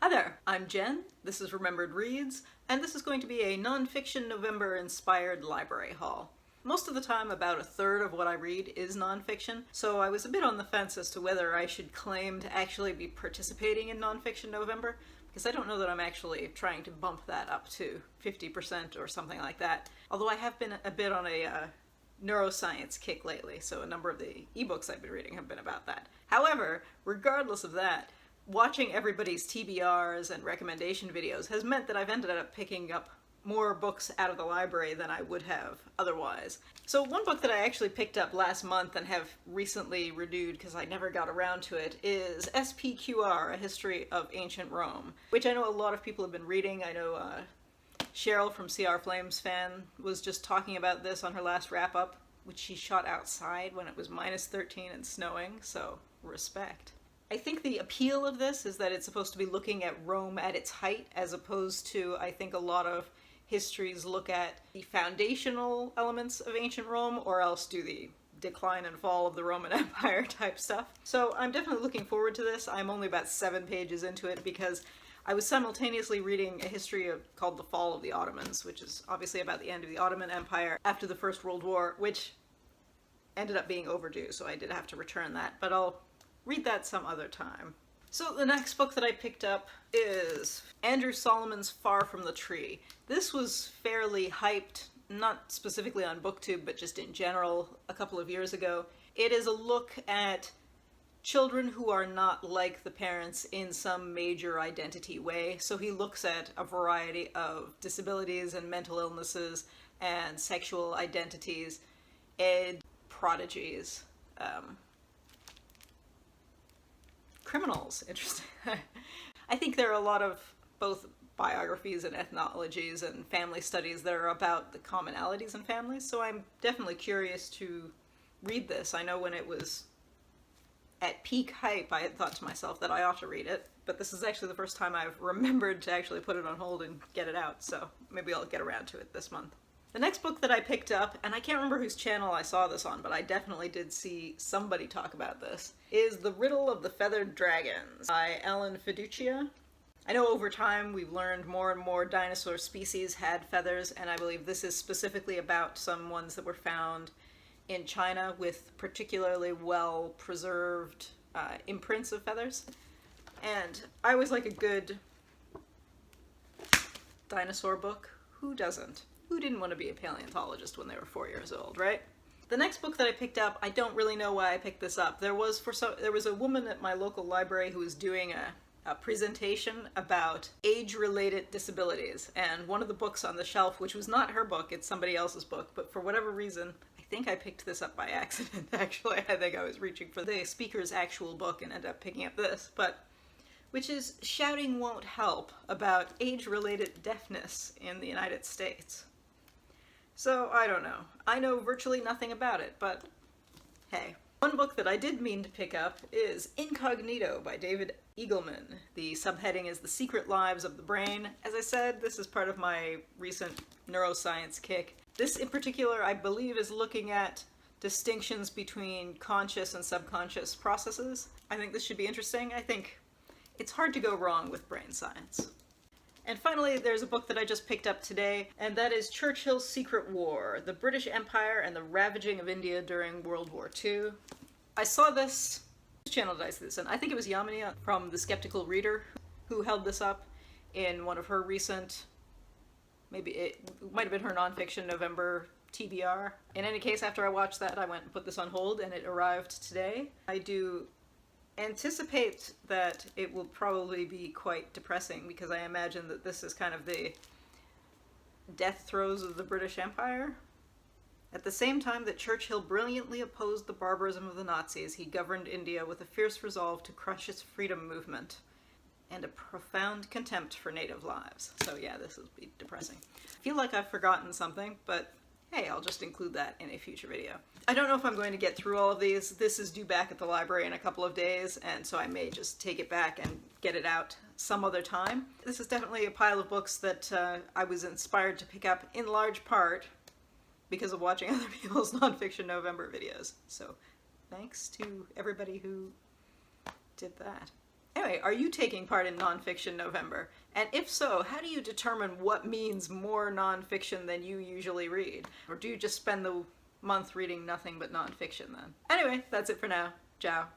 Hi there, I'm Jen, this is Remembered Reads, and this is going to be a nonfiction November-inspired library haul. Most of the time, about a third of what I read is nonfiction, so I was a bit on the fence as to whether I should claim to actually be participating in Nonfiction November, because I don't know that I'm actually trying to bump that up to 50% or something like that. Although I have been a bit on a neuroscience kick lately, so a number of the ebooks I've been reading have been about that. However, regardless of that, watching everybody's TBRs and recommendation videos has meant that I've ended up picking up more books out of the library than I would have otherwise. So one book that I actually picked up last month and have recently renewed because I never got around to it is SPQR, A History of Ancient Rome, which I know a lot of people have been reading. I know Cheryl from CR Flames fan was just talking about this on her last wrap-up, which she shot outside when it was -13 and snowing, so respect. I think the appeal of this is that it's supposed to be looking at Rome at its height, as opposed to, I think, a lot of histories look at the foundational elements of ancient Rome, or else do the decline and fall of the Roman Empire type stuff. So I'm definitely looking forward to this. I'm only about 7 pages into it because I was simultaneously reading a history called The Fall of the Ottomans, which is obviously about the end of the Ottoman Empire after the First World War, which ended up being overdue, so I did have to return that, but I'll read that some other time. So the next book that I picked up is Andrew Solomon's Far from the Tree. This was fairly hyped, not specifically on BookTube, but just in general, a couple of years ago. It is a look at children who are not like the parents in some major identity way. So he looks at a variety of disabilities and mental illnesses and sexual identities and prodigies. Criminals, interesting. I think there are a lot of both biographies and ethnologies and family studies that are about the commonalities in families, so I'm definitely curious to read this. I know when it was at peak hype, I had thought to myself that I ought to read it, but this is actually the first time I've remembered to actually put it on hold and get it out, so maybe I'll get around to it this month. The next book that I picked up, and I can't remember whose channel I saw this on, but I definitely did see somebody talk about this, is The Riddle of the Feathered Dragons by Feduccia. I know over time we've learned more and more dinosaur species had feathers, and I believe this is specifically about some ones that were found in China with particularly well-preserved imprints of feathers. And I always like a good dinosaur book. Who doesn't? Who didn't want to be a paleontologist when they were 4 years old, right? The next book that I picked up, I don't really know why I picked this up. There was a woman at my local library who was doing a presentation about age-related disabilities, and one of the books on the shelf, which was not her book, it's somebody else's book, but for whatever reason, I think I picked this up by accident, actually. I think I was reaching for the speaker's actual book and ended up picking up this, which is Shouting Won't Help, about age-related deafness in the United States. So, I don't know. I know virtually nothing about it, but hey. One book that I did mean to pick up is Incognito by David Eagleman. The subheading is The Secret Lives of the Brain. As I said, this is part of my recent neuroscience kick. This in particular, I believe, is looking at distinctions between conscious and subconscious processes. I think this should be interesting. I think it's hard to go wrong with brain science. And finally, there's a book that I just picked up today, and that is Churchill's Secret War, The British Empire and the Ravaging of India During World War II. I saw this, which channel did I see this in? I think it was Yamini from The Skeptical Reader who held this up in one of her recent, maybe it might have been her Nonfiction November TBR. In any case, after I watched that, I went and put this on hold, and it arrived today. I do anticipate that it will probably be quite depressing, because I imagine that this is kind of the death throes of the British Empire. At the same time that Churchill brilliantly opposed the barbarism of the Nazis, he governed India with a fierce resolve to crush its freedom movement and a profound contempt for native lives. So yeah, this will be depressing. I feel like I've forgotten something, but hey, I'll just include that in a future video. I don't know if I'm going to get through all of these. This is due back at the library in a couple of days, and so I may just take it back and get it out some other time. This is definitely a pile of books that I was inspired to pick up in large part because of watching other people's Nonfiction November videos. So thanks to everybody who did that. Anyway, are you taking part in Nonfiction November? And if so, how do you determine what means more nonfiction than you usually read? Or do you just spend the month reading nothing but nonfiction then? Anyway, that's it for now. Ciao.